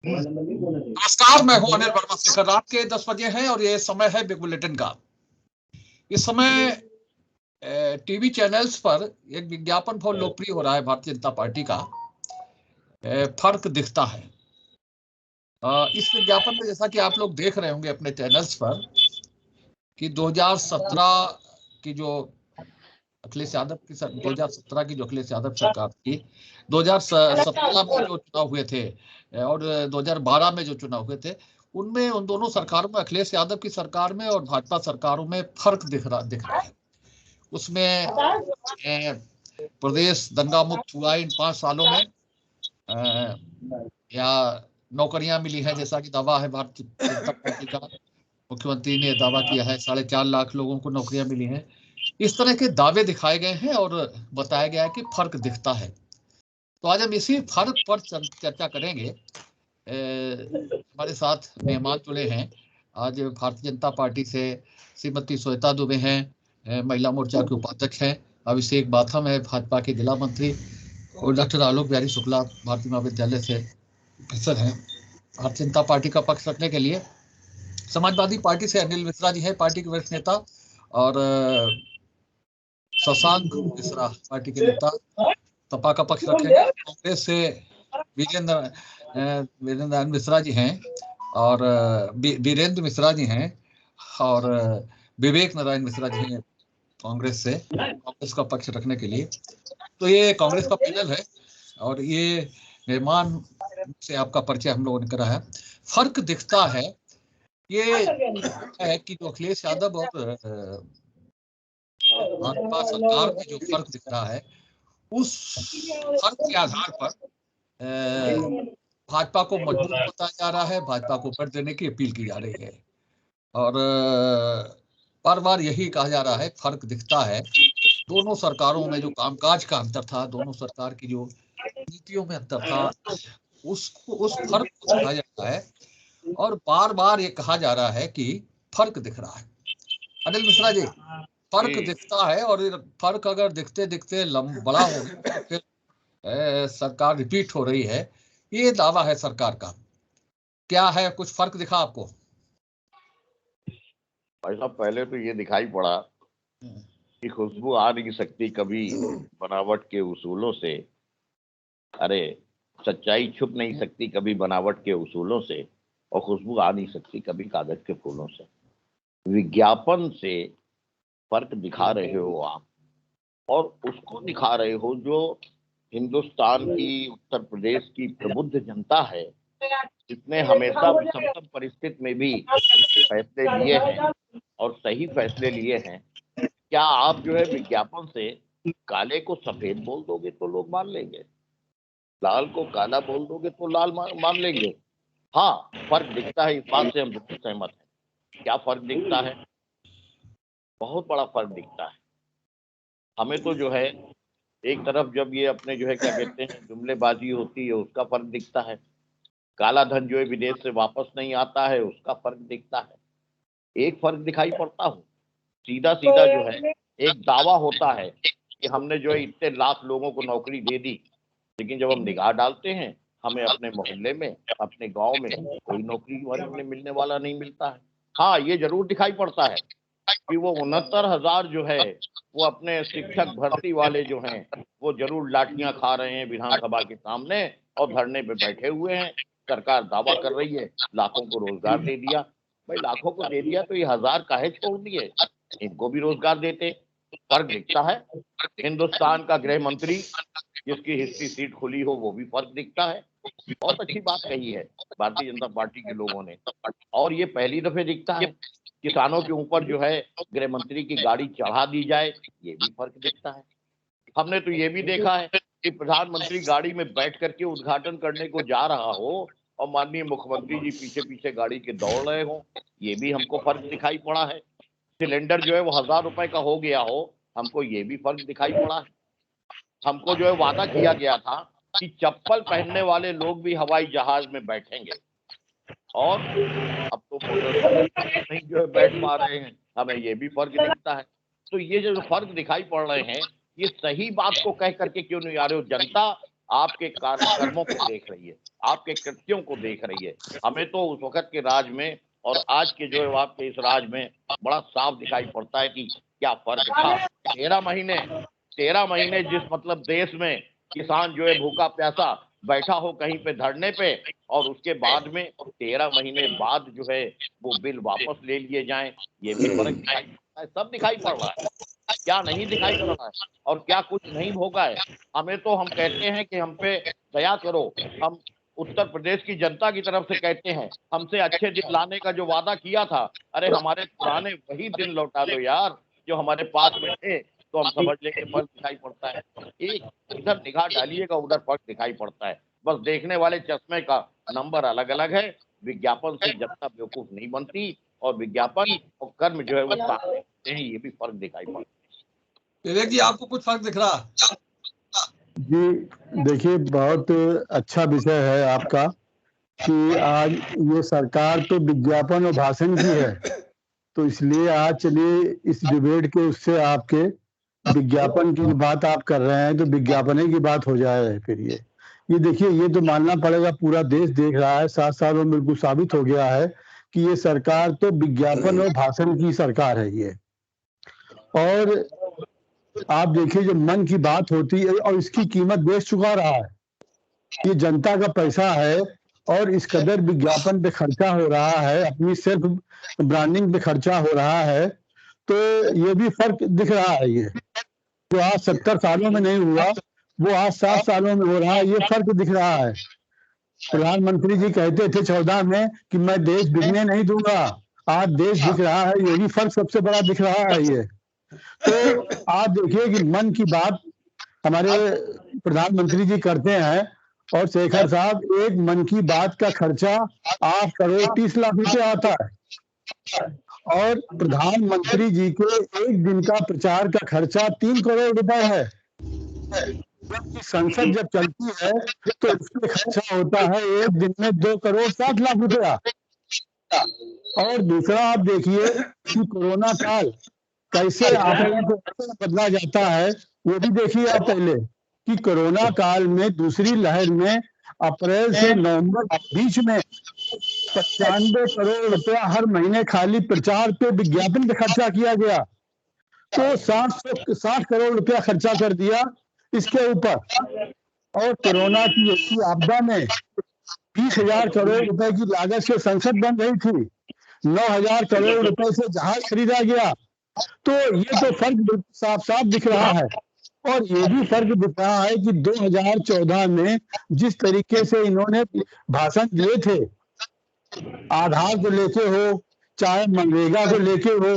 नमस्कार, मैं हूं अनिल वर्मा शेखर। रात के 10 बजे हैं और ये समय है बिग बुलेटिन का। इस समय टीवी चैनल्स पर एक विज्ञापन बहुत लोकप्रिय हो रहा है भारतीय जनता पार्टी का, फर्क दिखता है। इस विज्ञापन में जैसा कि आप लोग देख रहे होंगे अपने चैनल्स पर कि 2017 की जो अखिलेश यादव की 2017 की जो अखिलेश यादव सरकार थी, 2017 में जो चुनाव हुए थे और 2012 में जो चुनाव हुए थे, उनमें उन दोनों सरकारों में, अखिलेश यादव की सरकार में और भाजपा सरकारों में फर्क दिख रहा है। उसमें प्रदेश दंगा मुक्त हुआ इन 5 सालों में, या नौकरियां मिली हैं जैसा कि दावा है भारतीय जनता पार्टी का। मुख्यमंत्री ने दावा किया है 4.5 लाख लोगों को नौकरियां मिली हैं। इस तरह के दावे दिखाए गए हैं और बताया गया है कि फर्क दिखता है। तो आज हम इसी फर्क पर चर्चा करेंगे। हमारे साथ मेहमान जुड़े हैं आज भारतीय जनता पार्टी से श्रीमती श्वेता दुबे हैं, महिला मोर्चा के उपाध्यक्ष हैं। अभिषेक बाथम है, भाजपा के जिला मंत्री, और डॉक्टर आलोक बिहारी शुक्ला भारतीय महाविद्यालय से प्रोफेसर हैं। भारतीय जनता पार्टी का पक्ष रखने के लिए समाजवादी पार्टी से अनिल मिश्रा जी है, पार्टी के वरिष्ठ नेता, और शशांक मिश्रा पार्टी के नेता सपा का पक्ष रखेंगे। कांग्रेस से वीरेंद्र मिश्रा जी हैं और वीरेंद्र मिश्रा जी हैं और विवेक नारायण मिश्रा जी हैं कांग्रेस से, कांग्रेस का पक्ष रखने के लिए। तो ये कांग्रेस का पैनल है और ये मेहमान से आपका परिचय हम लोगों ने करा है। फर्क दिखता है ये है कि जो अखिलेश यादव और भाजपा सरकार में जो फर्क दिख रहा है, उस फर्क के आधार पर भाजपा को मजबूत बताया जा रहा है, भाजपा को वोट देने की अपील की जा रही है। और बार बार यही कहा जा रहा है फर्क दिखता है। दोनों सरकारों में जो कामकाज का अंतर था, दोनों सरकार की जो नीतियों में अंतर था, उस फर्क को दिखाया जाता है और बार बार ये कहा जा रहा है कि फर्क दिख रहा है। अनिल मिश्रा जी, फर्क दिखता है और फर्क अगर दिखते दिखते बड़ा हो गया तो फिर सरकार रिपीट हो रही है, ये दावा है सरकार का। क्या है, कुछ फर्क दिखा आपको? भाई साहब, पहले तो ये दिखाई पड़ा कि खुशबू आ नहीं सकती कभी बनावट के उसूलों से। अरे, सच्चाई छुप नहीं सकती कभी बनावट के उसूलों से, और खुशबू आ नहीं सकती कभी कागज के फूलों से। विज्ञापन से फर्क दिखा रहे हो आप, और उसको दिखा रहे हो जो हिंदुस्तान की, उत्तर प्रदेश की प्रबुद्ध जनता है, जिसने हमेशा विषमतम परिस्थिति में भी फैसले लिए हैं और सही फैसले लिए हैं। क्या आप जो है विज्ञापन से काले को सफेद बोल दोगे तो लोग मान लेंगे, लाल को काला बोल दोगे तो लाल मान लेंगे? हाँ, फर्क दिखता है, इस बात से हम बिल्कुल सहमत हैं। क्या फर्क दिखता है? बहुत बड़ा फर्क दिखता है। हमें तो जो है एक तरफ जब ये अपने जो है क्या कहते हैं जुमलेबाजी होती है, उसका फर्क दिखता है। काला धन जो है विदेश से वापस नहीं आता है, उसका फर्क दिखता है। एक फर्क दिखाई पड़ता हूँ, सीधा सीधा जो है एक दावा होता है कि हमने जो है इतने लाख लोगों को नौकरी दे दी, लेकिन जब हम निगाह डालते हैं हमें अपने मोहल्ले में, अपने गांव में कोई नौकरी मिलने वाला नहीं मिलता है। हाँ, ये जरूर दिखाई पड़ता है कि वो 69,000 जो है वो अपने शिक्षक भर्ती वाले जो हैं वो जरूर लाठियां खा रहे हैं विधानसभा के सामने और धरने पे बैठे हुए हैं। सरकार दावा कर रही है लाखों को रोजगार दे दिया। भाई, लाखों को दे दिया तो ये 1000 काहे छोड़ दिए? इनको भी रोजगार देते। फर्क दिखता है। हिंदुस्तान का गृह मंत्री जिसकी हिस्ट्री सीट खुली हो, वो भी फर्क दिखता है। बहुत अच्छी बात कही है भारतीय जनता पार्टी के लोगों ने, और ये पहली दफे दिखता है। किसानों के ऊपर जो है गृह मंत्री की गाड़ी चढ़ा दी जाए, ये भी फर्क दिखता है। हमने तो ये भी देखा है कि प्रधानमंत्री गाड़ी में बैठ करके उद्घाटन करने को जा रहा हो और माननीय मुख्यमंत्री जी पीछे पीछे गाड़ी के दौड़ रहे हो, ये भी हमको फर्क दिखाई पड़ा है। सिलेंडर जो है वो 1000 रुपए का हो गया हो, हमको ये भी फर्क दिखाई पड़ा है। हमको जो है वादा किया गया था कि चप्पल पहनने वाले लोग भी हवाई जहाज में बैठेंगे, और अब तो मोटरसाइकिल नहीं जो है बैठ पा रहे हैं। हमें ये भी फर्क दिखता है। तो ये जो फर्क दिखाई पड़ रहे हैं, ये सही बात को कह करके क्यों नहीं आ रहे हो? जनता आपके कर्मों को देख रही है, आपके कृत्यों को देख रही है। हमें तो उस वक्त के राज में और आज के जो है आपके इस राज में बड़ा साफ दिखाई पड़ता है कि क्या फर्क था। 13 महीने जिस मतलब देश में किसान जो है भूखा प्यासा बैठा हो कहीं पे धरने पे, और उसके बाद में 13 महीने बाद जो है वो बिल वापस ले लिए जाएं, ये भी फर्क दिखाई पड़ता है। सब दिखाई पड़ रहा है, क्या नहीं दिखाई पड़ रहा है और क्या कुछ नहीं भोगा है। हमें तो, हम कहते हैं कि हम पे दया करो, हम उत्तर प्रदेश की जनता की तरफ से कहते हैं, हमसे अच्छे दिन लाने का जो वादा किया था, अरे हमारे पुराने वही दिन लौटा दो यार जो हमारे पास में थे, तो हम समझ लेंगे फर्क दिखाई पड़ता है। एक इधर निगाह डालिएगा, उधर फर्क दिखाई पड़ता है। बस देखने वाले चश्मे का नंबर अलग अलग है। विज्ञापन से जनता बेवकूफ नहीं बनती, और विज्ञापन और कर्म जो है वो साथ होते हैं, ये भी फर्क दिखाई पड़ता है। विवेक जी, आपको कुछ फर्क दिख रहा? जी देखिए, बहुत अच्छा विषय है आपका कि आज ये सरकार तो विज्ञापन और भाषण की है, तो इसलिए आज चलिए इस डिबेट के उससे आपके विज्ञापन की बात आप कर रहे हैं तो विज्ञापन की बात हो जाए। फिर ये देखिए, ये तो मानना पड़ेगा, पूरा देश देख रहा है, 7 सालों में बिल्कुल साबित हो गया है कि ये सरकार तो विज्ञापन और भाषण की सरकार है ये। और आप देखिए, जब मन की बात होती है और इसकी कीमत देश चुका रहा है, ये जनता का पैसा है और इस कदर विज्ञापन पे खर्चा हो रहा है, अपनी सेल्फ ब्रांडिंग पे खर्चा हो रहा है, तो ये भी फर्क दिख रहा है। ये जो आज 70 सालों में नहीं हुआ वो आज 7 सालों में हो रहा है, ये फर्क दिख रहा है। प्रधानमंत्री जी कहते थे 14 में कि मैं देश बिकने नहीं दूंगा, आज देश दिख रहा है, ये भी फर्क सबसे बड़ा दिख रहा है ये। तो आप देखिए कि मन की बात हमारे प्रधानमंत्री जी करते हैं, और शेखर साहब, एक मन की बात का खर्चा 8 करोड़ 30 लाख रुपए आता है, और प्रधानमंत्री जी के एक दिन का प्रचार का खर्चा 3 करोड़ रुपए है। संसद जब चलती है तो उसमें खर्चा होता है एक दिन में 2 करोड़ 60 लाख रुपया। और दूसरा आप देखिए कि कोरोना काल कैसे आंकड़ों को बदला जाता है, वो भी देखिए आप पहले कि कोरोना काल में दूसरी लहर में अप्रैल से नवंबर बीच में 95 करोड़ रुपया हर महीने खाली प्रचार पे विज्ञापन पे खर्चा किया गया, तो 60 करोड़ रुपया खर्चा कर दिया इसके ऊपर। और कोरोना की ऐसी आपदा में 20,000 करोड़ रुपए की लागत से संसद बन रही थी, 9,000 करोड़ रुपए से जहाज खरीदा गया। तो ये तो फर्क साफ साफ दिख रहा है। और ये भी फर्क दिख रहा है कि 2014 में जिस तरीके से इन्होंने भाषण दिए थे, आधार को लेके हो, चाहे मनरेगा को लेके हो,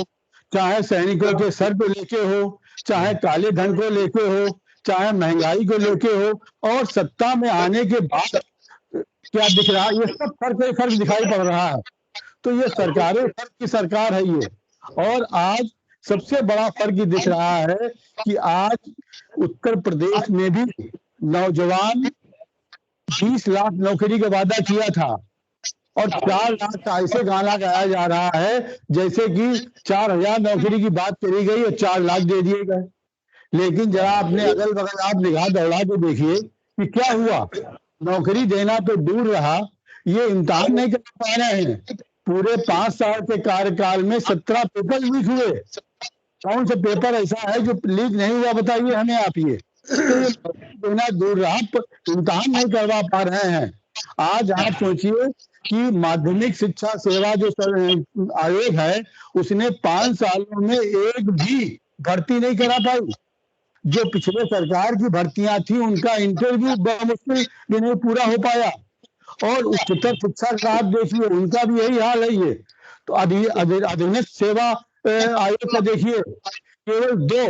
चाहे सैनिकों के सर को लेके हो, चाहे काले धन को लेके हो, चाहे महंगाई को लेके हो, और सत्ता में आने के बाद क्या दिख रहा है, ये सब फर्क दिखाई पड़ रहा है। तो ये सरकारें फर्क की सरकार है ये। और आज सबसे बड़ा फर्क दिख रहा है कि आज उत्तर प्रदेश में भी नौजवान 20 लाख नौकरी का वादा किया था, और 4 लाख का ऐसे गाना गाया जा रहा है जैसे कि 4,000 नौकरी की बात करी गई और 4 लाख दे दिए गए। लेकिन जरा अपने अगल बगल आप निगाह दौड़ा के देखिए कि क्या हुआ। नौकरी देना तो दूर रहा, ये इम्तिहान नहीं कर पा रहे हैं। पूरे 5 साल के कार्यकाल में 17 पेपर लीक हुए। कौन सा पेपर ऐसा है जो लीक नहीं हुआ, बताइए हमें आप। ये तो देना दूर रहा, इम्तिहान नहीं करवा पा रहे हैं। आज आप सोचिए कि माध्यमिक शिक्षा सेवा जो आयोग है, उसने 5 सालों में एक भी भर्ती नहीं करा पाई। जो पिछले सरकार की भर्तियां थी उनका इंटरव्यू मुश्किल भी नहीं पूरा हो पाया। और उच्चतर शिक्षा का आप देखिए, उनका भी यही हाल है। ये तो अधीनस्थ सेवा आयोग का देखिए, केवल दो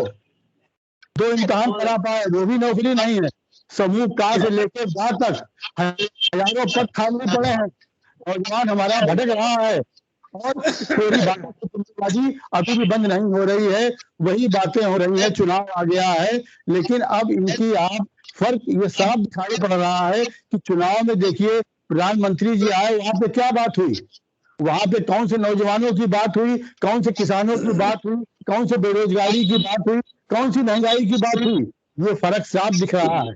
इम्तिहान करा पाए, वो भी नौकरी नहीं है। समूह का से लेकर बा तक हजारों पद खाली पड़े हैं, नौजवान हमारा भटक रहा है। और थोड़ी बातें अभी भी बंद नहीं हो रही है, वही बातें हो रही है। चुनाव आ गया है, लेकिन अब इनकी आप फर्क ये साफ दिखाई पड़ रहा है कि चुनाव में देखिए प्रधानमंत्री जी आए, वहां पे क्या बात हुई, वहां पे कौन से नौजवानों की बात हुई, कौन से किसानों की बात हुई, कौन से बेरोजगारी की बात हुई, कौन सी महंगाई की बात हुई। ये फर्क साफ दिख रहा है।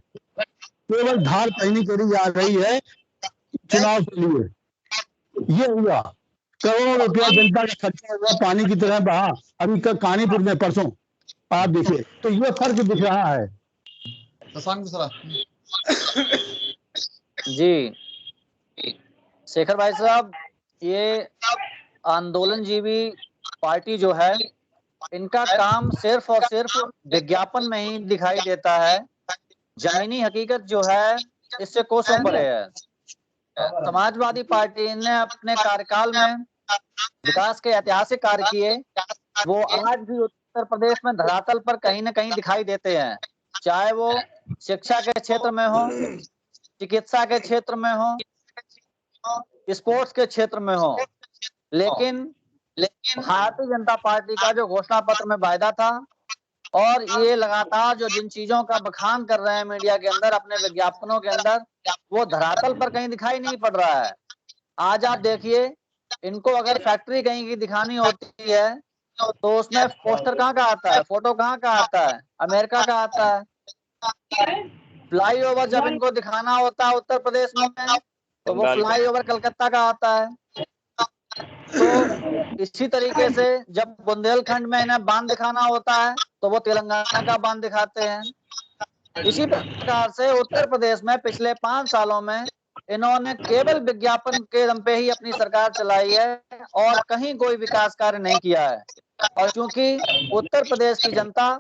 केवल धार पहनी करी जा रही है चुनाव के लिए। ये हुआ, करोड़ों रुपया जनता का खर्चा हुआ, पानी की तरह बहा। अभी कानीपुर में परसों आप देखिए, तो ये फर्क दिख रहा है। जी शेखर भाई साहब, ये आंदोलनजीवी पार्टी जो है, इनका काम सिर्फ और सिर्फ विज्ञापन में ही दिखाई देता है। जमीनी हकीकत जो है इससे कोसों परे है। समाजवादी पार्टी ने अपने कार्यकाल में विकास के ऐतिहासिक कार्य किए, वो आज भी उत्तर प्रदेश में धरातल पर कहीं न कहीं दिखाई देते हैं, चाहे वो शिक्षा के क्षेत्र में हो, चिकित्सा के क्षेत्र में हो, स्पोर्ट्स के क्षेत्र में हो। लेकिन भारतीय जनता पार्टी का जो घोषणा पत्र में वायदा था, और ये लगातार जो जिन चीजों का बखान कर रहे हैं मीडिया के अंदर, अपने विज्ञापनों के अंदर, वो धरातल पर कहीं दिखाई नहीं पड़ रहा है। आज आप देखिए, इनको अगर फैक्ट्री कहीं की दिखानी होती है तो उसमें पोस्टर कहाँ का आता है, फोटो कहाँ का आता है, अमेरिका का आता है। फ्लाईओवर जब इनको दिखाना होता है उत्तर प्रदेश में, तो वो फ्लाईओवर कलकत्ता का आता है। तो इसी तरीके से जब बुंदेलखंड में इन्हें बांध दिखाना होता है तो वो तेलंगाना का बांध दिखाते हैं। इसी प्रकार से उत्तर प्रदेश में पिछले 5 सालों में इन्होंने केवल विज्ञापन के दम पे ही अपनी सरकार चलाई है और कहीं कोई विकास कार्य नहीं किया है। और क्योंकि उत्तर प्रदेश की जनता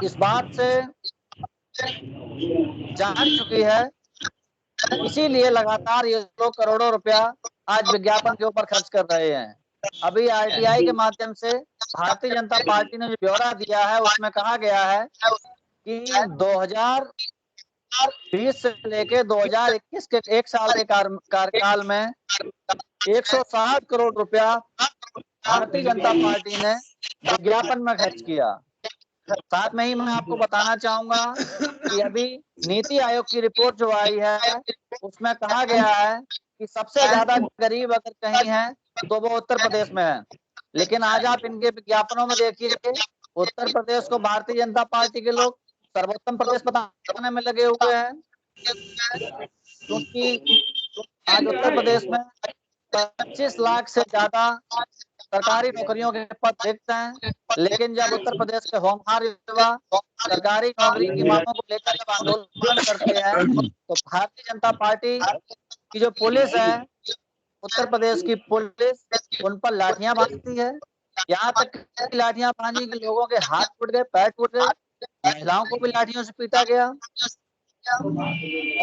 इस बात से जान चुकी है, इसीलिए लगातार ये लोग करोड़ों रुपया आज विज्ञापन के ऊपर खर्च कर रहे हैं। अभी आरटीआई के माध्यम से भारतीय जनता पार्टी ने जो ब्यौरा दिया है, उसमें कहा गया है कि 2020 से लेके 2021 के 1 साल के कार्यकाल में 160 करोड़ रुपया भारतीय जनता पार्टी ने विज्ञापन में खर्च किया। साथ में ही मैं आपको बताना चाहूंगा कि अभी नीति आयोग की रिपोर्ट जो आई है, उसमें कहा गया है कि सबसे ज्यादा गरीब अगर कहीं है तो वो उत्तर प्रदेश में है। लेकिन आज आप इनके विज्ञापनों में देखिए, उत्तर प्रदेश को भारतीय जनता पार्टी के लोग सर्वोत्तम प्रदेश बताने में लगे हुए हैं, क्योंकि आज उत्तर प्रदेश में 25 लाख से ज्यादा सरकारी नौकरियों के पद रिक्त हैं। लेकिन जब उत्तर प्रदेश के होनहार युवा सरकारी नौकरी की मांगों को लेकर जब आंदोलन करते हैं, तो भारतीय जनता पार्टी की जो पुलिस है, उत्तर प्रदेश की पुलिस, उन पर लाठियां भाजती है। यहाँ तक लाठियां भाजी के लोगों के हाथ टूट गए, पैर टूट गए, महिलाओं को भी लाठियों से पीटा गया।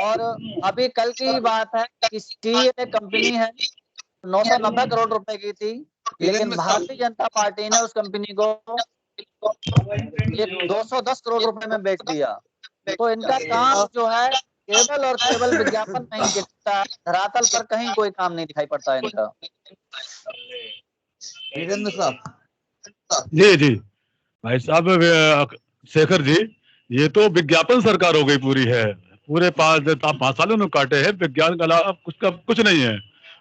और अभी कल की बात है कि सीए कंपनी है, 990 करोड़ रुपए की थी, लेकिन भारतीय जनता पार्टी ने उस कंपनी को 210 करोड़ रुपए में बेच दिया। तो इनका काम जो है केवल और केवल विज्ञापन नहीं दिखता, धरातल पर कहीं कोई काम नहीं दिखाई पड़ता इनका। वीरेंद्र साहब। जी भाई साहब, शेखर जी, ये तो विज्ञापन सरकार हो गई पूरी है। पूरे 5 सालों में काटे हैं, विज्ञान का लाभ कुछ नहीं है।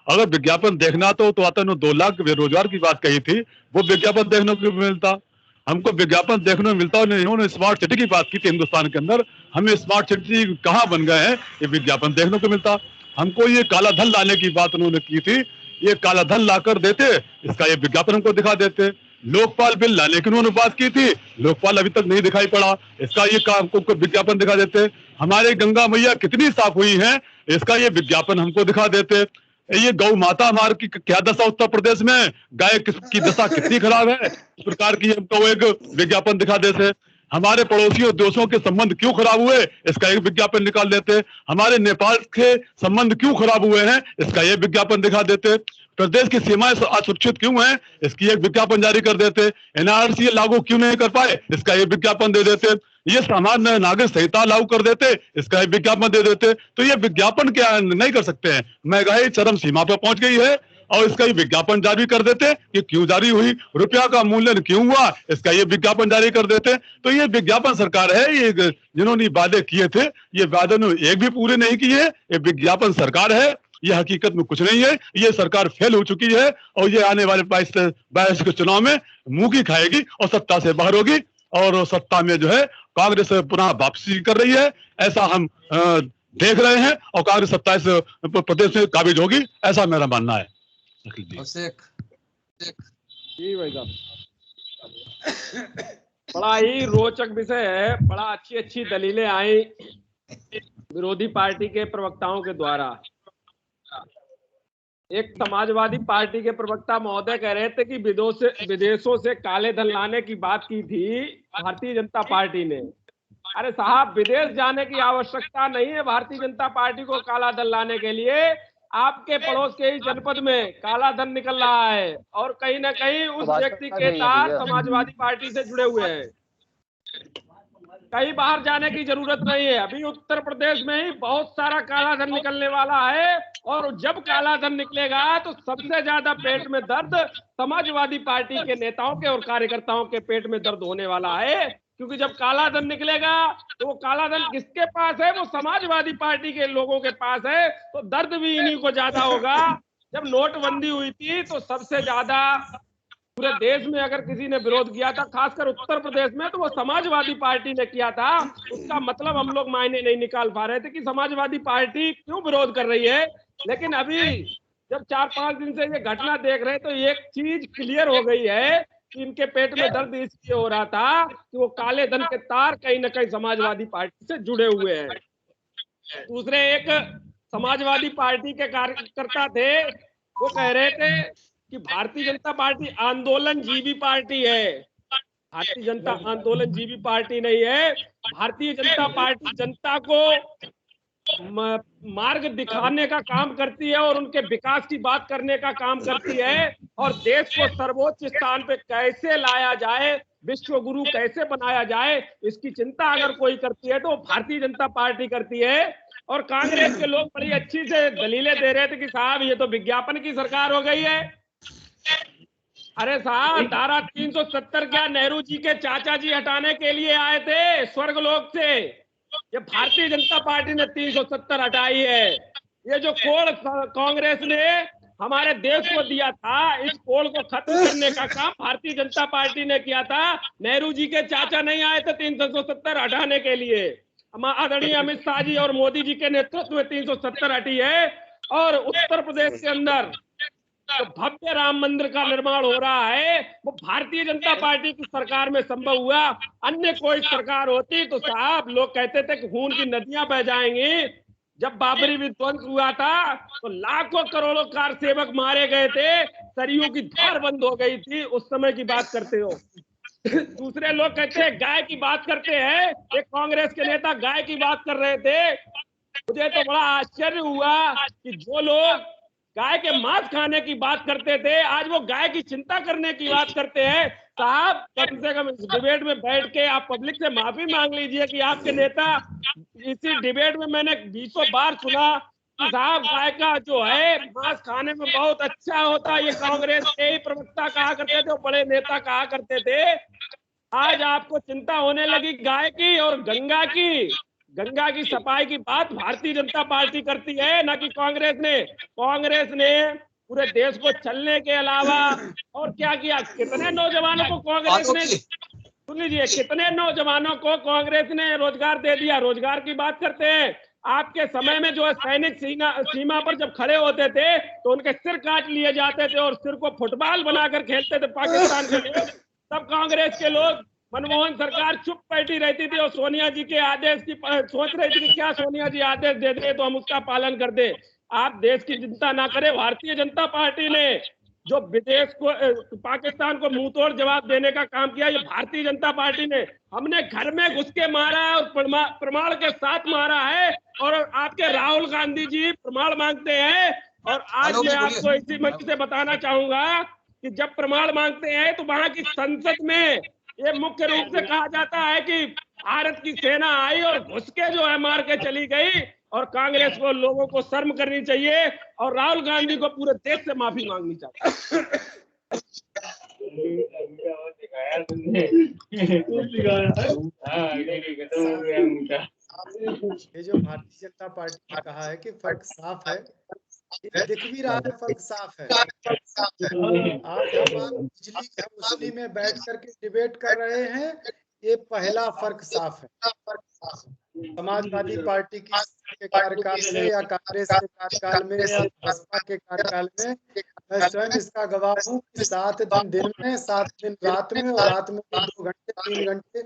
अगर विज्ञापन देखना तो आता 2 लाख बेरोजगार की बात कही थी, वो विज्ञापन देखने को मिलता। हमको विज्ञापन देखने को मिलता। और इन्होंने स्मार्ट सिटी की बात की थी हिंदुस्तान के अंदर, हमें स्मार्ट सिटी कहाँ बन गए हैं ये विज्ञापन देखने को मिलता। हमको ये काला धन लाने की बात उन्होंने की थी, ये काला धन लाकर देते, इसका ये विज्ञापन हमको दिखा देते। लोकपाल बिल लाने की उन्होंने बात की थी, लोकपाल अभी तक नहीं दिखाई पड़ा, इसका ये काम को विज्ञापन दिखा देते। हमारे गंगा मैया कितनी साफ हुई हैं, इसका ये विज्ञापन हमको दिखा देते। ये गौ माता हमारे की क्या दशा उत्तर प्रदेश में, गाय की दशा कितनी खराब है, इस प्रकार की हमको एक विज्ञापन दिखा देते। हमारे पड़ोसियों देशों के संबंध क्यों खराब हुए, इसका एक विज्ञापन निकाल देते। हमारे नेपाल के संबंध क्यों खराब हुए हैं, इसका ये विज्ञापन दिखा देते। प्रदेश की सीमाएं असुरक्षित क्यों हैं, इसकी एक विज्ञापन जारी कर देते। एनआरसी लागू क्यों नहीं कर पाए, इसका ये विज्ञापन दे देते। ये सामान्य नागरिक संहिता लागू कर देते, इसका एक विज्ञापन दे देते। तो ये विज्ञापन क्या नहीं कर सकते हैं। महंगाई चरम सीमा पर पहुंच गई है और इसका ये विज्ञापन जारी कर देते कि क्यों जारी हुई, रुपया का मूल्य क्यों हुआ, इसका ये विज्ञापन जारी कर देते। तो ये विज्ञापन सरकार है। ये जिन्होंने वादे किए थे, ये वादे एक भी पूरे नहीं किए। ये विज्ञापन सरकार है, ये हकीकत में कुछ नहीं है। ये सरकार फेल हो चुकी है और ये आने वाले 22 के चुनाव में मुंह की खाएगी और सत्ता से बाहर होगी। और सत्ता में जो है कांग्रेस पुनः वापसी कर रही है, ऐसा हम देख रहे हैं। और कांग्रेस 27 प्रदेश में काबिज होगी, ऐसा मेरा मानना है। जी भाई साहब, बड़ा ही रोचक विषय है, बड़ा अच्छी दलीलें आई विरोधी पार्टी के प्रवक्ताओं के द्वारा। एक समाजवादी पार्टी के प्रवक्ता महोदय कह रहे थे कि विदेशों से काले धन लाने की बात की थी भारतीय जनता पार्टी ने। अरे साहब, विदेश जाने की आवश्यकता नहीं है भारतीय जनता पार्टी को काला धन लाने के लिए। आपके पड़ोस के ही जनपद में काला धन निकल रहा है और कहीं ना कहीं उस व्यक्ति के तार समाजवादी पार्टी से जुड़े हुए हैं। कहीं बाहर जाने की जरूरत नहीं है। अभी उत्तर प्रदेश में ही बहुत सारा काला धन निकलने वाला है और जब काला धन निकलेगा तो सबसे ज्यादा पेट में दर्द समाजवादी पार्टी के नेताओं के और कार्यकर्ताओं के पेट में दर्द होने वाला है। क्योंकि जब काला धन निकलेगा तो वो काला धन किसके पास है? वो समाजवादी पार्टी के लोगों के पास है। तो दर्द भी इन्हीं को ज्यादा होगा। जब नोटबंदी हुई थी तो सबसे ज्यादा पूरे देश में अगर किसी ने विरोध किया था, खासकर उत्तर प्रदेश में, तो वो समाजवादी पार्टी ने किया था। उसका मतलब हम लोग मायने नहीं निकाल पा रहे थे कि समाजवादी पार्टी क्यों विरोध कर रही है। लेकिन अभी जब 4-5 दिन से ये घटना देख रहे तो एक चीज क्लियर हो गई है कि इनके पेट में दर्द इसलिए हो रहा था कि वो काले धन के तार कहीं ना कहीं समाजवादी पार्टी से जुड़े हुए हैं। दूसरे एक समाजवादी पार्टी के कार्यकर्ता थे, वो कह रहे थे कि भारतीय जनता पार्टी आंदोलनजीवी पार्टी है। भारतीय जनता आंदोलनजीवी पार्टी नहीं है। भारतीय जनता पार्टी जनता को मार्ग दिखाने का काम करती है और उनके विकास की बात करने का काम करती है और देश को सर्वोच्च स्थान पे कैसे लाया जाए, विश्व गुरु कैसे बनाया जाए, इसकी चिंता अगर कोई करती है तो भारतीय जनता पार्टी करती है। और कांग्रेस के लोग बड़ी अच्छी से दलीलें दे रहे थे कि साहब ये तो विज्ञापन की सरकार हो गई है। अरे साहब, धारा 370 क्या नेहरू जी के चाचा जी हटाने के लिए आए थे स्वर्गलोक से? ये भारतीय जनता पार्टी ने 370 हटाई है। ये जो कोड कांग्रेस ने हमारे देश को दिया था, इस कोड को खत्म करने का काम भारतीय जनता पार्टी ने किया था। नेहरू जी के चाचा नहीं आए थे 370 हटाने के लिए। आदरणीय अमित शाह जी और मोदी जी के नेतृत्व में 370 हटी है। और उत्तर प्रदेश के अंदर तो भव्य राम मंदिर का निर्माण हो रहा है, वो भारतीय जनता पार्टी की सरकार में संभव हुआ। अन्य कोई सरकार होती तो साहब लोग कहते थे कि खून की नदियां बह जाएंगी। जब बाबरी विध्वंस हुआ था तो लाखों करोड़ों कार सेवक मारे गए थे, सरयू की धार बंद हो गई थी। उस समय की बात करते हो। दूसरे लोग कहते हैं गाय की बात करते हैं। एक कांग्रेस के नेता गाय की बात कर रहे थे। मुझे तो बड़ा आश्चर्य हुआ कि जो लोग गाय के मांस खाने की बात करते थे, आज वो गाय की चिंता करने की बात करते हैं। साहब, कम से कम इस डिबेट में बैठ के आप पब्लिक से माफी मांग लीजिए कि आपके नेता, इसी डिबेट में मैंने 20 बार सुना कि साहब गाय का जो है मांस खाने में बहुत अच्छा होता है। ये कांग्रेस के ही प्रवक्ता कहा करते थे, बड़े नेता कहा करते थे। आज आपको चिंता होने लगी गाय की और गंगा की। गंगा की सफाई की बात भारतीय जनता पार्टी करती है, ना कि कांग्रेस ने। कांग्रेस ने पूरे देश को चलने के अलावा और क्या किया? कितने नौजवानों को कांग्रेस ने, सुन लीजिए, कितने नौजवानों को कांग्रेस ने रोजगार दे दिया। रोजगार की बात करते हैं। आपके समय में जो है सैनिक सीमा पर जब खड़े होते थे तो उनके सिर काट लिए जाते थे और सिर को फुटबॉल बनाकर खेलते थे पाकिस्तान के लोग। तब कांग्रेस के लोग, मनमोहन सरकार चुप बैठी रहती थी और सोनिया जी के आदेश की सोच रही थी कि क्या सोनिया जी आदेश दे दे तो हम उसका पालन कर दे। आप देश की चिंता ना करें। भारतीय जनता पार्टी ने जो विदेश को, पाकिस्तान को मुंह तोड़ जवाब देने का काम किया, ये भारतीय जनता पार्टी ने। हमने घर में घुस के मारा है और प्रमाण के साथ मारा है। और आपके राहुल गांधी जी प्रमाण मांगते हैं। और आज मैं आपको इसी मंच से बताना चाहूंगा कि जब प्रमाण मांगते हैं तो वहां की संसद में ये मुख्य रूप से कहा जाता है कि भारत की सेना आई और घुस के जो है मार के चली गई। और कांग्रेस को, लोगों को शर्म करनी चाहिए और राहुल गांधी को पूरे देश से माफी मांगनी चाहिए। ये जो भारतीय जनता पार्टी ने कहा है कि फर्क साफ है, ये दिख भी रहा है, फर्क साफ है। आज हम बिजली की वसूली में बैठ करके डिबेट कर रहे हैं ये पहला फर्क साफ है। समाजवादी पार्टी के कार्यकाल में या कांग्रेस के कार्यकाल में या बसपा के कार्यकाल में मैं स्वयं इसका गवाह हूँ कि 7 दिन दिन में, 7 दिन रात में, और रात में 2 घंटे 3 घंटे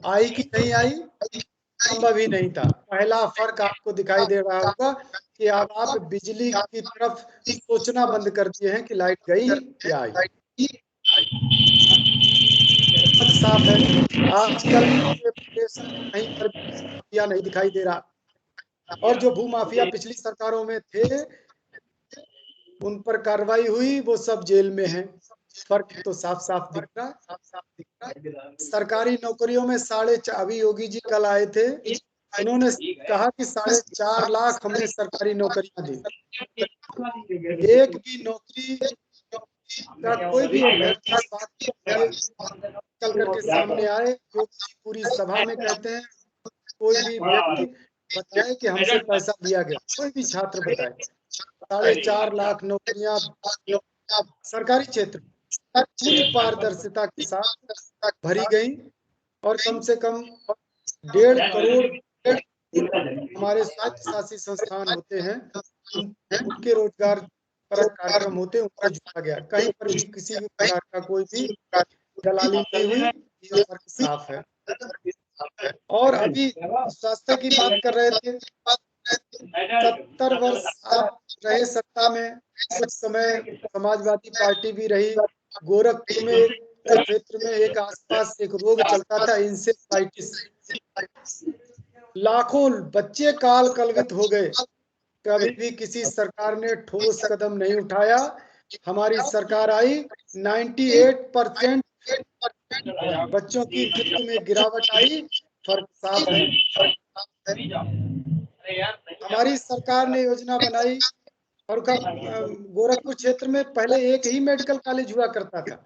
आई कि नहीं आई, संभव ही नहीं था। पहला फर्क आपको दिखाई दे रहा होगा कि अब आप बिजली की तरफ सोचना बंद कर दिए हैं कि लाइट गई या आई। साफ है। आजकल कहीं पर माफिया नहीं दिखाई दे रहा, और जो भू माफिया पिछली सरकारों में थे उन पर कार्रवाई हुई, वो सब जेल में हैं। फर्क तो साफ साफ दिख रहा। सरकारी नौकरियों में अभी योगी जी कल आए थे, उन्होंने कहा कि 4.5 लाख हमने सरकारी नौकरियां दी। एक भी नौकरी का कोई भी कल करके सामने आए, जो पूरी सभा में कहते हैं, कोई भी व्यक्ति बताए कि हमसे पैसा दिया गया, कोई भी छात्र बताए। 4.5 लाख नौकरियां सरकारी क्षेत्र पूरी पारदर्शिता के साथ भरी गई, और कम से कम 1.5 करोड़ हमारे स्वायत्तशासित संस्थान होते हैं, उनके रोजगार परक कार्यक्रम होते हैं, उनको जोड़ा गया। कहीं पर भी किसी भी प्रकार का कोई भी दलाली नहीं हुई, ये फर्क साफ है। और अभी स्वास्थ्य की बात कर रहे थे, 70 वर्ष आप रहे सत्ता में, कुछ समय समाजवादी पार्टी भी रही। गोरखपुर में क्षेत्र में एक आसपास एक रोग चलता था, इंसेफेलाइटिस, लाखों बच्चे काल कलवित हो गए। कभी भी किसी सरकार ने ठोस कदम नहीं उठाया। हमारी सरकार आई, 98% बच्चों की मृत्यु में गिरावट आई। फर्क साफ है। हमारी सरकार ने योजना बनाई, और गोरखपुर क्षेत्र में पहले एक ही मेडिकल कॉलेज हुआ करता था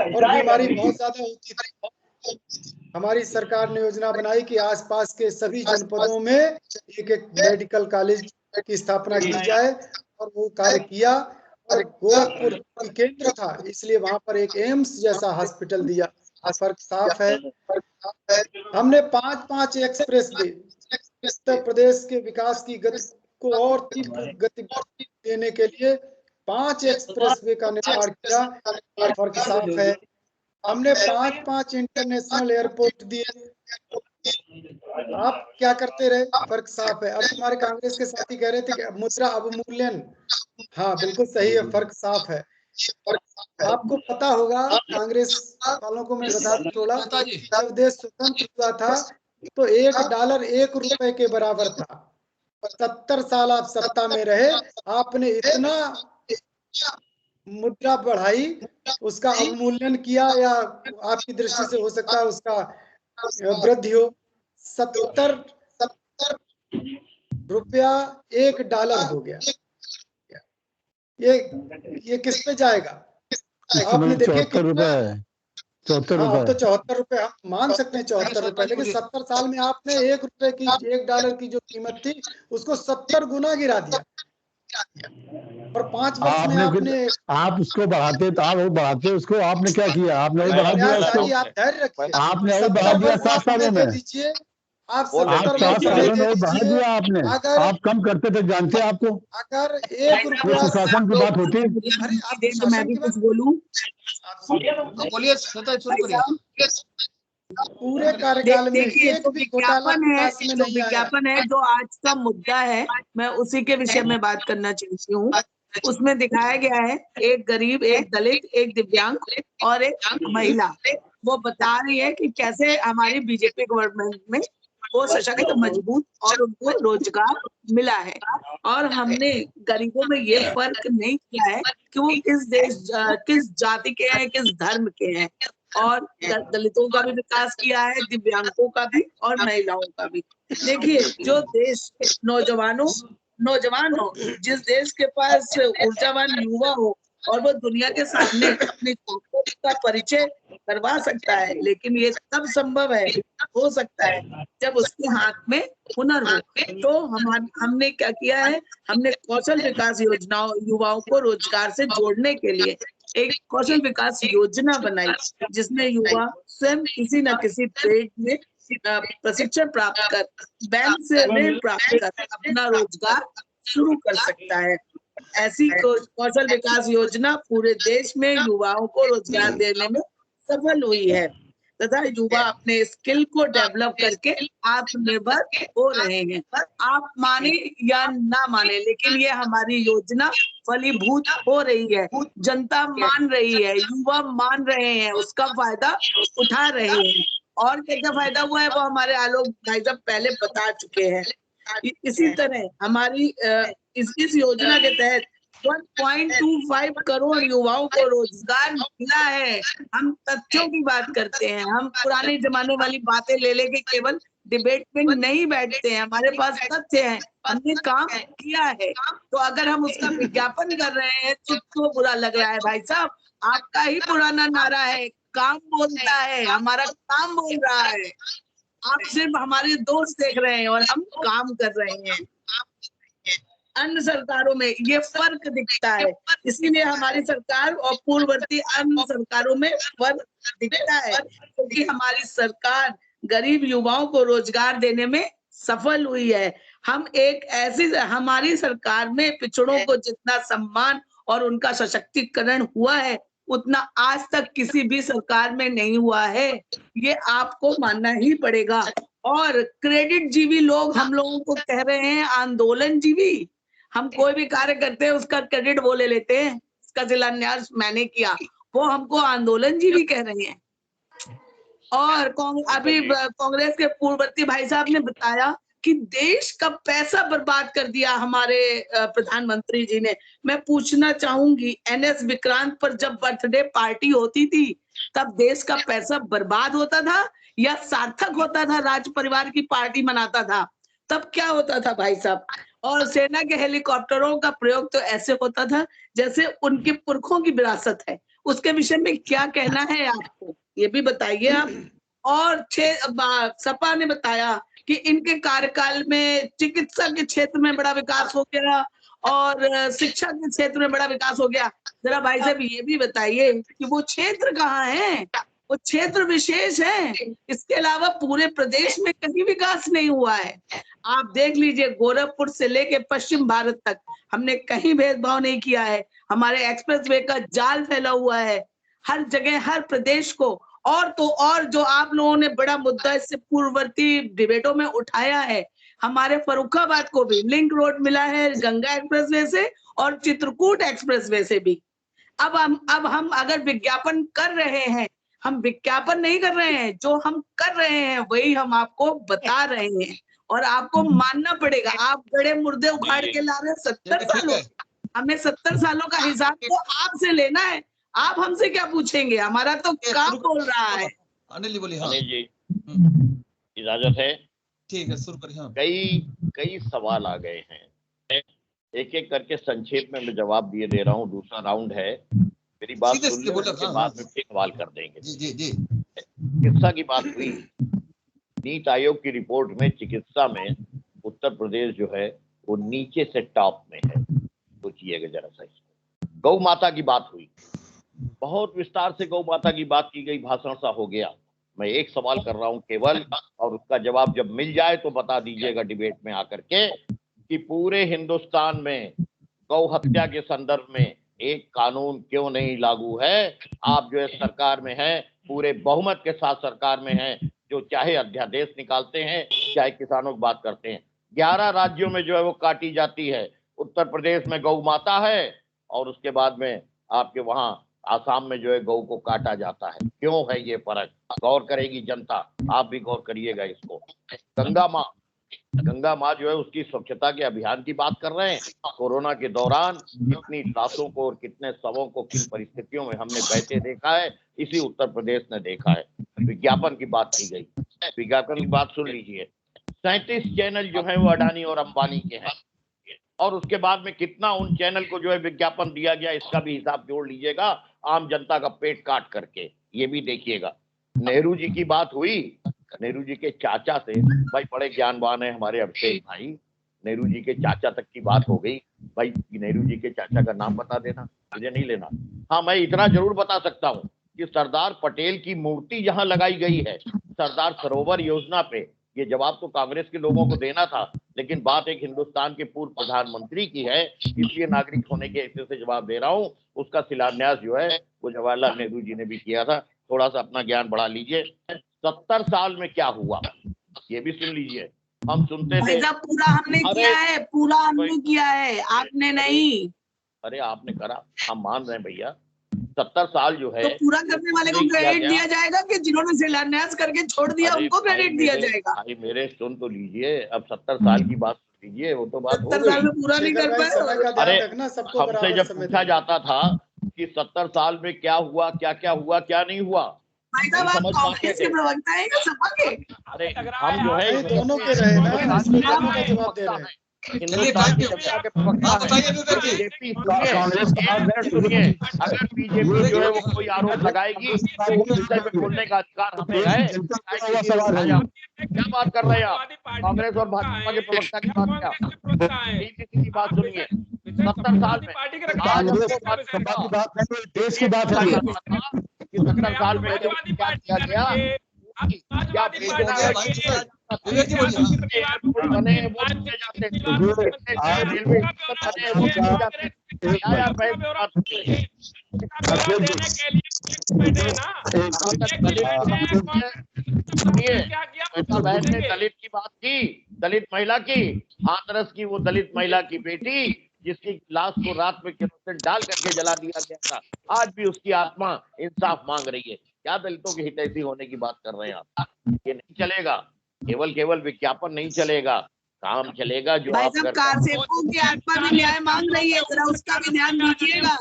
और बीमारी बहुत ज्यादा होती थी। हमारी सरकार ने योजना बनाई कि आसपास के सभी जनपदों में एक मेडिकल कॉलेज की स्थापना की जाए, और वो कार्य किया। और गोरखपुर की केंद्र था, इसलिए वहां पर एक एम्स जैसा हॉस्पिटल दिया। फर्क साफ है। हमने 5 एक्सप्रेस वे उत्तर प्रदेश के विकास की गति को और तीव्र गति देने के लिए 5 एक्सप्रेस वे का निर्माण किया। फर्क साफ है। हमने 5 इंटरनेशनल एयरपोर्ट दिए। आप क्या करते रहे? फर्क साफ है। अब हमारे कांग्रेस के साथी कह रहे थे कि मुद्रा अवमूल्यन, हाँ बिल्कुल सही है, फर्क साफ है। आपको पता होगा, कांग्रेस वालों को मैं बता छोड़ा, जब देश स्वतंत्र हुआ था तो $1 1 रुपए के बराबर था। 70 साल आप सत्ता में रहे, आपने इतना मुद्रा बढ़ाई, उसका अवमूल्यन किया, या आपकी दृष्टि से हो सकता है उसका वृद्धि हो। 70 रुपया $1 हो गया। ये किस पे जाएगा? आपने देखे 74 रुपए, 74 हाँ, रुपए। अब तो 74 रुपए हम मान सकते हैं, 74 रुपए, लेकिन 70 साल में आपने $1 की, $1 की जो कीमत थी उसको 70 गुना गिरा दिया। और 5 वर्ष में आपने आप उसको बढ़ाते तो आप वो बढ़ाते, उसको आपने क्या किया? आपने वो बढ़ा दिया उसको, आप धैर्य रखिए, आपने वो बढ़ा दिया 7 सालों में। दीजिए आप 7 सालों में वो बढ़ा दिया आपने। आप कम करते थे, जानते आपको। अगर $1 सुशासन की बात होती। अरे आप मैं भी कुछ बोलूं, बोलिए, पूरे कार्यकाल में देखिए, विज्ञापन है जो आज का मुद्दा है, मैं उसी के विषय में बात करना चाहती हूँ। उसमें दिखाया गया है एक गरीब, एक दलित, एक दिव्यांग और एक महिला। वो बता रही है कि कैसे हमारी बीजेपी गवर्नमेंट में वो सशक्त, मजबूत और उनको रोजगार मिला है। और हमने गरीबों में ये फर्क नहीं किया है कि वो किस जाति के हैं, किस धर्म के हैं। और दलितों का भी विकास किया है, दिव्यांगों का भी और महिलाओं का भी। देखिए, जो देश नौजवान हो, जिस देश के पास ऊर्जावान युवा हो और वो दुनिया के सामने अपनी ताकत का परिचय करवा सकता है, लेकिन ये तब संभव हो सकता है जब उसके हाथ में हुनर हो। तो हमने क्या किया है, हमने कौशल विकास योजनाओं, युवाओं को रोजगार से जोड़ने के लिए एक कौशल विकास योजना बनाई, जिसमें युवा स्वयं किसी न किसी ट्रेड में प्रशिक्षण प्राप्त कर बैंक से ऋण प्राप्त कर अपना रोजगार शुरू कर सकता है। ऐसी कौशल विकास योजना पूरे देश में युवाओं को रोजगार देने में सफल हुई है तथा युवा अपने स्किल को डेवलप करके आत्मनिर्भर हो रहे हैं। आप माने या ना माने, लेकिन ये हमारी योजना फलीभूत हो रही है, जनता मान रही है, युवा मान रहे हैं, उसका फायदा उठा रहे हैं। और क्या फायदा हुआ है वो हमारे आलोक भाई साहब पहले बता चुके हैं। इसी तरह हमारी इस योजना के तहत 1.25 करोड़ युवाओं को रोजगार मिला है। हम तथ्यों की बात करते हैं, हम पुराने जमाने वाली बातें ले लेके केवल डिबेट में नहीं बैठते हैं, हमारे पास तथ्य हैं, हमने काम किया है। तो अगर हम उसका विज्ञापन कर रहे हैं तो बुरा लग रहा है भाई साहब। आपका ही पुराना नारा है, काम बोलता है, हमारा काम बोल रहा है। आप सिर्फ हमारे दोष देख रहे हैं और हम काम कर रहे हैं। अन्य सरकारों में ये फर्क दिखता है, इसीलिए हमारी सरकार और पूर्ववर्ती अन्य सरकारों में फर्क दिखता है, क्योंकि हमारी सरकार गरीब युवाओं को रोजगार देने में सफल हुई है। हम एक ऐसी हमारी सरकार में पिछड़ों को जितना सम्मान और उनका सशक्तिकरण हुआ है उतना आज तक किसी भी सरकार में नहीं हुआ है, ये आपको मानना ही पड़ेगा। और क्रेडिट जीवी लोग हम लोगों को कह रहे हैं आंदोलन जीवी। हम कोई भी कार्य करते हैं उसका क्रेडिट वो ले लेते हैं, इसका शिलान्यास मैंने किया, वो हमको आंदोलन जीवी कह रहे हैं। और अभी कांग्रेस के पूर्ववर्ती भाई साहब ने बताया कि देश का पैसा बर्बाद कर दिया हमारे प्रधानमंत्री जी ने। मैं पूछना चाहूंगी, NS विक्रांत पर जब बर्थडे पार्टी होती थी तब देश का पैसा बर्बाद होता था या सार्थक होता था? राज परिवार की पार्टी मनाता था तब क्या होता था भाई साहब? और सेना के हेलीकॉप्टरों का प्रयोग तो ऐसे होता था जैसे उनके पुरखों की विरासत है। उसके विषय में क्या कहना है आपको, ये भी बताइए आप। और सपा ने बताया कि इनके कार्यकाल में चिकित्सा के क्षेत्र में बड़ा विकास हो गया और शिक्षा के क्षेत्र में बड़ा विकास हो गया। जरा भाई साहब ये भी बताइए कि वो क्षेत्र कहाँ है, वो क्षेत्र विशेष है, इसके अलावा पूरे प्रदेश में कहीं विकास नहीं हुआ है। आप देख लीजिए, गोरखपुर से लेके पश्चिम भारत तक हमने कहीं भेदभाव नहीं किया है। हमारे एक्सप्रेसवे का जाल फैला हुआ है हर जगह, हर प्रदेश को। और तो और जो आप लोगों ने बड़ा मुद्दा इससे पूर्ववर्ती डिबेटों में उठाया है, हमारे फर्रुखाबाद को भी लिंक रोड मिला है गंगा एक्सप्रेसवे से और चित्रकूट एक्सप्रेसवे से भी। अब हम अगर विज्ञापन कर रहे हैं, हम विज्ञापन नहीं कर रहे हैं, जो हम कर रहे हैं वही हम आपको बता रहे हैं और आपको मानना पड़ेगा। आप गड़े मुर्दे उखाड़ के ला रहे हैं 70 सालों, हमें 70 सालों का हिसाब तो आपसे लेना है। आप हमसे क्या पूछेंगे, हमारा तो काम बोल रहा है। अनिल जी बोलिए। हाँ अनिल जी इजाजत है? ठीक है, शुरू करिए। हाँ। कई सवाल आ गए हैं, एक एक करके संक्षेप में मैं जवाब दिए दे रहा हूँ। दूसरा राउंड है, मेरी बात सुन लो, उसके बाद में फिर सवाल कर देंगे। जी। चिकित्सा की बात हुई, नीति आयोग की रिपोर्ट में चिकित्सा में उत्तर प्रदेश जो है वो नीचे से टॉप में है। सोचिएगा जरा सा इसको। गौ माता की बात हुई, बहुत विस्तार से गौ माता की बात की गई, भाषण सा हो गया। मैं एक सवाल कर रहा हूं केवल, और उसका जवाब जब मिल जाए तो बता दीजिएगा डिबेट में आकर के, कि पूरे हिंदुस्तान में गौ हत्या के संदर्भ में एक कानून क्यों नहीं लागू है? आप जो है सरकार में हैं, पूरे बहुमत के साथ सरकार में हैं, जो चाहे अध्यादेश निकालते हैं चाहे किसानों की बात करते हैं। 11 राज्यों में जो है वो काटी जाती है, उत्तर प्रदेश में गौ माता है और उसके बाद में आपके वहां आसाम में जो है गौ को काटा जाता है। क्यों है ये फर्क? गौर करेगी जनता, आप भी गौर करिएगा इसको। गंगा माँ जो है उसकी स्वच्छता के अभियान की बात कर रहे हैं। कोरोना के दौरान कितनी लाशों को और कितने शवों को किन परिस्थितियों में हमने बहते देखा है, इसी उत्तर प्रदेश ने देखा है। विज्ञापन की बात की गई, विज्ञापन की बात सुन लीजिए। 37 चैनल जो है वो अडानी और अंबानी के हैं, और उसके बाद में कितना उन चैनल को जो है विज्ञापन दिया गया, इसका भी हिसाब जोड़ लीजिएगा, आम जनता का पेट काट करके, ये भी देखिएगा। नेहरू जी की बात हुई, नेहरू जी के चाचा से, भाई बड़े ज्ञानवान है हमारे अभिषेक भाई, नेहरू जी के चाचा तक की बात हो गई। भाई नेहरू जी के चाचा का नाम बता देना, मुझे नहीं लेना। हाँ, मैं इतना जरूर बता सकता हूँ, कि सरदार पटेल की मूर्ति जहां लगाई गई है सरदार सरोवर योजना पे, ये जवाब तो कांग्रेस के लोगों को देना था, लेकिन बात एक हिंदुस्तान के पूर्व प्रधानमंत्री की है, इसलिए नागरिक होने के हिस्से से जवाब दे रहा हूँ। उसका शिलान्यास जो है वो जवाहरलाल नेहरू जी ने भी किया था। थोड़ा सा अपना ज्ञान बढ़ा लीजिए। 70 साल में क्या हुआ ये भी सुन लीजिए। हम सुनते थे पूरा हमने किया है, पूरा हमने किया है, आपने नहीं। अरे आपने करा, हम मान रहे हैं भैया। 70 साल जो है तो पूरा करने वाले को क्रेडिट दिया जाएगा कि जिन्होंने शिलान्यास करके छोड़ दिया उनको क्रेडिट दिया जाएगा? भाई मेरे सुन तो लीजिए, अब 70 साल की बात लीजिए, वो तो बात हो 70 साल में पूरा नहीं कर पाए। अरे हमसे जब पूछा जाता था कि 70 साल में क्या हुआ, क्या हुआ, क्या नहीं हुआ, भाई साहब आप कांग्रेस के प्रवक्ता हैं या सपा के? अरे हम जो है दोनों के रहे ना, इसमें दोनों का जवाब दे रहे हैं। हिंदुस्तान की जनता के प्रवक्ता बीजेपी सुनिए, अगर बीजेपी जो है वो कोई आरोप लगाएगी तो उस विषय पे बोलने का अधिकार हमें है। क्या बात कर रहे हैं आप? कांग्रेस और भाजपा के प्रवक्ता की बात क्या? की बात सुनिए, 70 साल में आज देश की बात है, 70 साल में क्या किया गया, क्या बने वो जाते बहन ने दलित की बात की, दलित महिला की, हाथरस की, वो दलित महिला की बेटी जिसकी लाश को रात में केरोसिन डाल करके जला दिया गया था, आज भी उसकी आत्मा इंसाफ मांग रही है। क्या दलितों की हितैषी होने की बात कर रहे हैं आप? ये नहीं चलेगा, केवल विज्ञापन नहीं चलेगा, काम चलेगा। जो आप कारसेवकों की आत्मा भी न्याय मांग रही है, जरा उसका भी ध्यान दीजिएगा।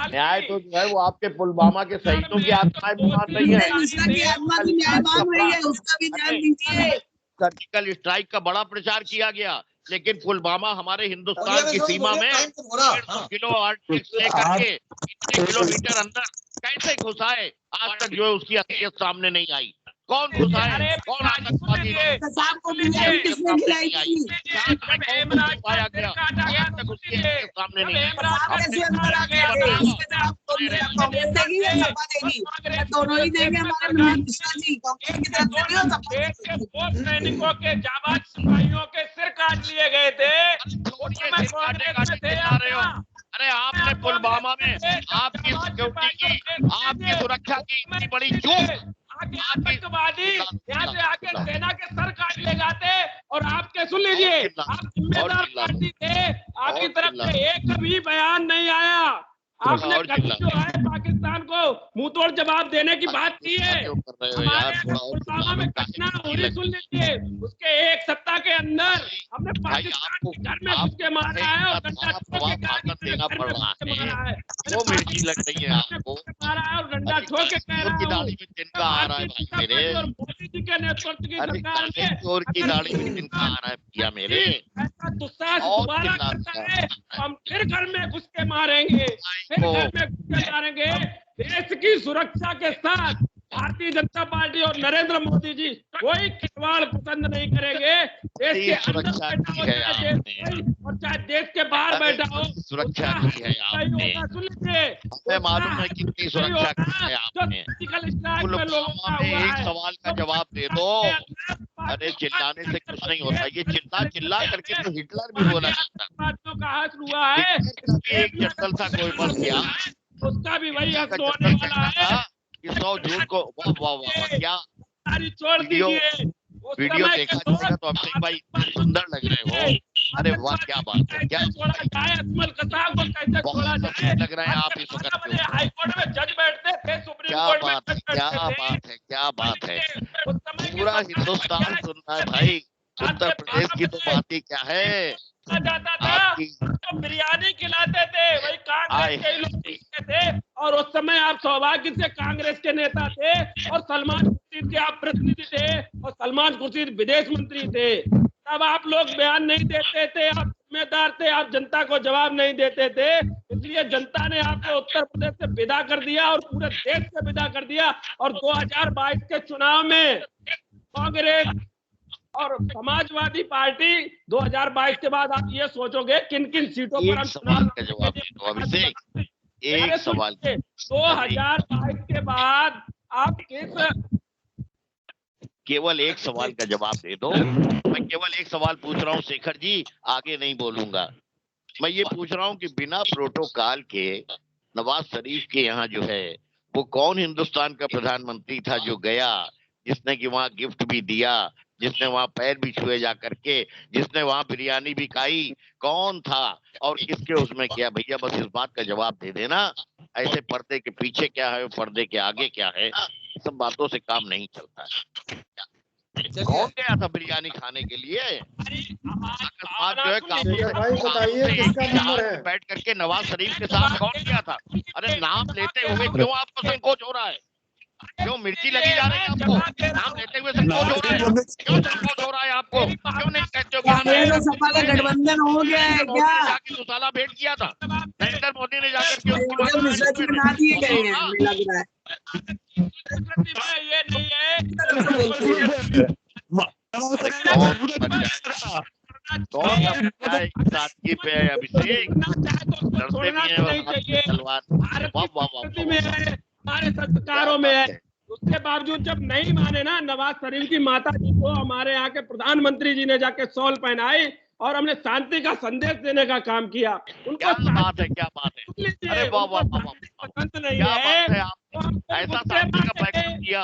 न्याय तो जो है वो आपके पुलवामा के शहीदों की आत्माएं भी मांग रही है, आत्मा भी न्याय मांग रही है, उसका भी ध्यान दीजिए। सर्जिकल स्ट्राइक का बड़ा प्रचार किया गया, लेकिन पुलवामा हमारे हिंदुस्तान की सीमा में 150 किलो आर्टिक्स लेकर के इतने किलोमीटर अंदर कैसे घुसा है, आज तक जो है उसकी असलियत सामने नहीं आई। कौन घुसा है, कौन आतंकवादी पाया गया, आज तक उसकी असलियत सामने नहीं आई। दोनों ही देंगे हमारे सैनिकों के जाबाज सिपाहियों के सिर काट लिए गए थे। अरे आपने पुलवामा में आपकी सिक्योरिटी की, आपकी सुरक्षा की इतनी बड़ी चूक, आतंकवादी यहाँ से आके सेना के सर काट ले जाते, और आपके सुन लीजिए, आप जिम्मेदार पार्टी थे, आपकी तरफ से एक भी बयान नहीं आया। आपने कभी जो है पाकिस्तान को मुंह तोड़ जवाब देने की बात की है। हमारे पुलवामा में घटना हुई, सुन लीजिए, उसके एक सप्ताह के अंदर हमने पाकिस्तान के घर में घुस के मारा है और डंडा देना पड़ रहा है। वो मिर्ची लग रही है आपको, मारा है और डंडा ठोक के कह रहा हूं, तिनका आ रहा है भाई मेरे, और मोदी जी के नेतृत्व की सरकार ने चोर की दाढ़ी में तिनका आ रहा है भैया मेरे। ऐसा दुस्साहस दोबारा करता है, हम फिर घर में घुस के मारेंगे, फिर घर में घुस के मारेंगे। देश की सुरक्षा के साथ भारतीय जनता पार्टी और नरेंद्र मोदी जी कोई खिलवाड़ पसंद नहीं करेंगे। देश के अंदर बैठा हो चाहे और चाहे देश के बाहर बैठा हो, सुरक्षा की है आपने, सुन लीजिए, हमें मालूम है कितनी सुरक्षा की है आपने। पुलवामा में एक सवाल का जवाब दे दो। अरे चिल्लाने से कुछ नहीं होता, ये चिल्ला करके तो हिटलर भी बोला बातों का हाथ हुआ है। एक जनरल था कोई बस गया, उसका भी वही हक होने वाला है। 100 जून को वाह क्या छोड़ दीजिए, वीडियो देखा जाएगा तो अभिषेक भाई सुंदर लग रहे हो। अरे वाह क्या बात है, क्या लग रहा है आप इस वक्त। हाईकोर्ट में जज बैठते थे, सुप्रीम क्या कोर्ट में बात है, क्या बात है। पूरा हिंदुस्तान सुन रहा है भाई, उत्तर प्रदेश की तो बात ही क्या है। जाता था तो बिरयानी खिलाते थे, वही कांग्रेस के लोग पीछे थे, और उस समय आप सौभाग्य से कांग्रेस के नेता थे और सलमान खुर्शीद के आप प्रतिनिधि थे, और सलमान खुर्शीद विदेश मंत्री थे। तब आप लोग बयान नहीं देते थे, आप जिम्मेदार थे, आप जनता को जवाब नहीं देते थे, इसलिए जनता ने आपको उत्तर प्रदेश से विदा कर दिया और पूरे देश से विदा कर दिया। और 2022 के चुनाव में कांग्रेस और समाजवादी पार्टी 2022 के बाद आप ये सोचोगे किन किन सीटों पर हम चुनाव एक सवाल 2022 के बाद आप केवल एक सवाल का जवाब दे दो। मैं केवल एक सवाल पूछ रहा हूँ शेखर जी, आगे नहीं बोलूंगा। मैं ये पूछ रहा हूँ कि बिना प्रोटोकॉल के नवाज शरीफ के यहाँ जो है वो कौन हिंदुस्तान का प्रधानमंत्री था जो गया, जिसने कि वहाँ गिफ्ट भी दिया, जिसने वहाँ पैर भी छुए जा करके, जिसने वहाँ बिरयानी भी खाई, कौन था और किसके उसमें किया? भैया बस इस बात का जवाब दे देना। ऐसे पर्दे के पीछे क्या है, पर्दे के आगे क्या है, सब बातों से काम नहीं चलता है। कौन गया था बिरयानी खाने के लिए? अकस्मात जो है बैठ करके नवाज शरीफ के साथ कौन गया था? अरे नाम लेते हुए क्यों आपको संकोच हो रहा है? क्यों मिर्ची लगी जा रही है आपको? नाम लेते हुए संकोच हो रहा है? क्यों संकोच हो रहा है आपको? क्यों नहीं कहते हो? सपा का गठबंधन हो गया है क्या? जाके दुसाला भेंट किया था नरेंद्र मोदी ने जाकर के बना दिए गए हैं, हमें लग रहा है। ये नहीं है सादगी पे अभिषेक लड़ते भी हैं तलवार हमारे संस्कारों में है। उसके बावजूद जब नहीं माने ना नवाज शरीफ की माता जी को हमारे यहाँ के प्रधानमंत्री जी ने जाके शॉल पहनाई और हमने शांति का संदेश देने का काम किया। उनको क्या बात है, क्या बात है, अरे वाह वाह वाह, पसंद नहीं क्या है। बात है, आप ऐसा शांति का पैकेट किया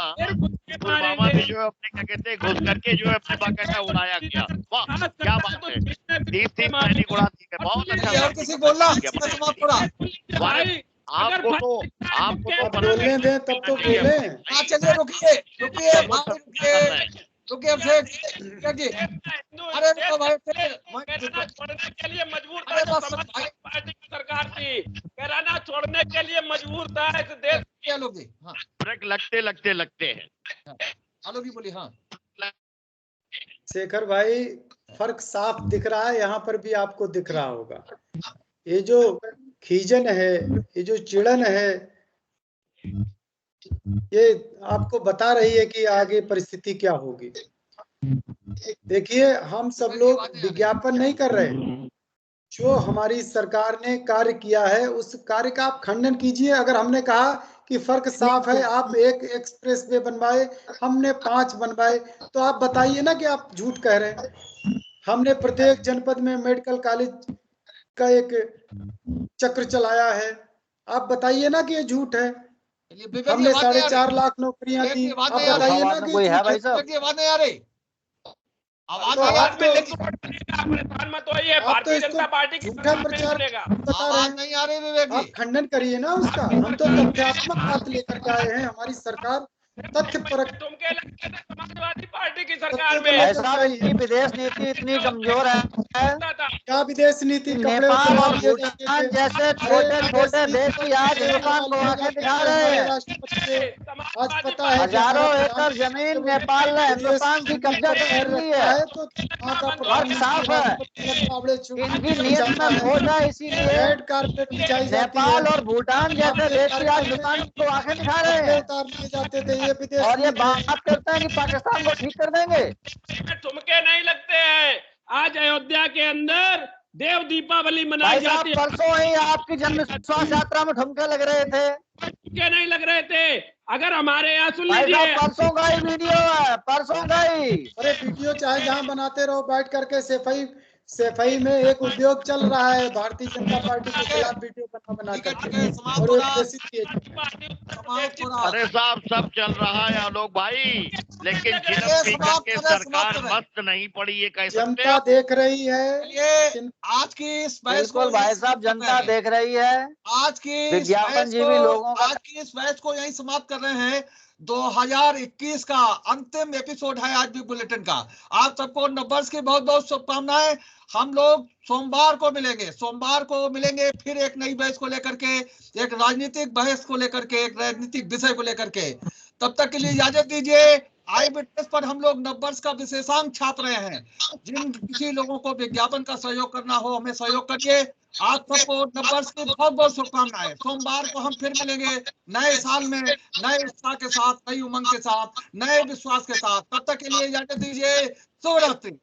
पुलवामा में जो है अपने क्या कहते हैं घुस करके जो है अपने बाकायदा उड़ाया गया। वाह क्या बात है, 30 सैनिक उड़ा दिए, बहुत अच्छा। किसी बोलना भाई आपको तो बोलने दें तब तो बोले। चलिए रुकिए रुकिए रुकिए अरे छोड़ने के लिए मजबूर था पार्टी की सरकार थी, कैराना छोड़ने के लिए मजबूर था इस देश। ब्रेक लगते हैं। आलोगी बोली। हाँ शेखर भाई, फर्क साफ दिख रहा है, यहाँ पर भी आपको दिख रहा होगा। ये जो खीजन है, ये जो चिड़न है, ये आपको बता रही है कि आगे परिस्थिति क्या होगी। देखिए, हम सब लोग विज्ञापन नहीं कर रहे, जो हमारी सरकार ने कार्य किया है उस कार्य का आप खंडन कीजिए। अगर हमने कहा कि फर्क साफ है, आप एक एक्सप्रेस वे बनवाए, हमने 5 बनवाए, तो आप बताइए ना कि आप झूठ कह रहे हैं। हमने प्रत्येक जनपद में मेडिकल कॉलेज का एक चक्र चलाया है, आप बताइए ना कि ये झूठ है। हमने 4.5 लाख नौकरियां दी, आप बताइए ना कि कोई है भाई साहब? आवाज नहीं आ रही। आवाज भारतीय जनता पार्टी की झूठा प्रचार बता रहे हैं, नहीं आ रही विवेक जी। आप खंडन करिए ना उसका। हम तो तथ्यात्मक बात लेकर के आए हैं, हमारी सरकार तथ्य परक। तुमके लगते थे समाजवादी पार्टी की सरकार में ऐसा विदेश नीति इतनी कमजोर है। क्या विदेश नीति? नेपाल और भूटान जैसे छोटे छोटे देश की आज हिंदुस्तान को आंखें दिखा रहे हैं। आज पता है हजारों एकड़ जमीन नेपाल ने हिंदुस्तान की कब्जा कर ली है। तो फर्क साफ है, इनकी नीयत में खोज है, इसीलिए रेड कारपेट बिछाई जाती है। नेपाल और भूटान जैसे देश की आज हिंदुस्तान को आंखें दिखा रहे हैं उतार दिए जाते थे ये विदेश और ये बात करते हैं कि पाकिस्तान को ठीक कर देंगे। ठुमके नहीं लगते हैं। आज अयोध्या के अंदर देव दीपावली मनाई जाती है। परसों ही आपकी जन्म विश्वास यात्रा में ठुमके लग रहे थे, ठुमके नहीं लग रहे थे। अगर हमारे यहाँ सुन लीजिए, परसों का ही वीडियो है, परसों का ही। अरे वीडियो चाहे जहाँ बनाते रहो बैठ करके। सफाई में एक उद्योग चल रहा है भारतीय जनता पार्टी के खिलाफ वीडियो बना करके, और अरे साहब सब चल रहा है आलोक भाई, लेकिन स्पीकर के सरकार मस्त नहीं पड़ी, ये कैसे जनता देख रही है। ये आज की इस बहस को भाई साहब जनता देख रही है। आज की विज्ञापन जीवी लोगों का आज की इस बहस को यही समाप्त कर रहे हैं। 2021 का अंतिम एपिसोड है आज भी बुलेटिन का। आप सबको नववर्ष की बहुत बहुत शुभकामनाएं। हम लोग सोमवार को मिलेंगे फिर एक नई बहस को लेकर के, एक राजनीतिक बहस को लेकर के, एक राजनीतिक विषय को लेकर के। तब तक के लिए इजाजत दीजिए। आई विटनेस पर हम लोग नववर्ष का विशेषांक छाप रहे हैं। जिन किसी लोगों को विज्ञापन का सहयोग करना हो हमें सहयोग करिए। आप सबको नववर्ष की बहुत बहुत शुभकामनाएं। सोमवार को हम फिर मिलेंगे नए साल में, नए उत्साह के साथ, नई उमंग के साथ, नए विश्वास के साथ। तब तक के लिए इजाजत दीजिए। शुभ रात्रि।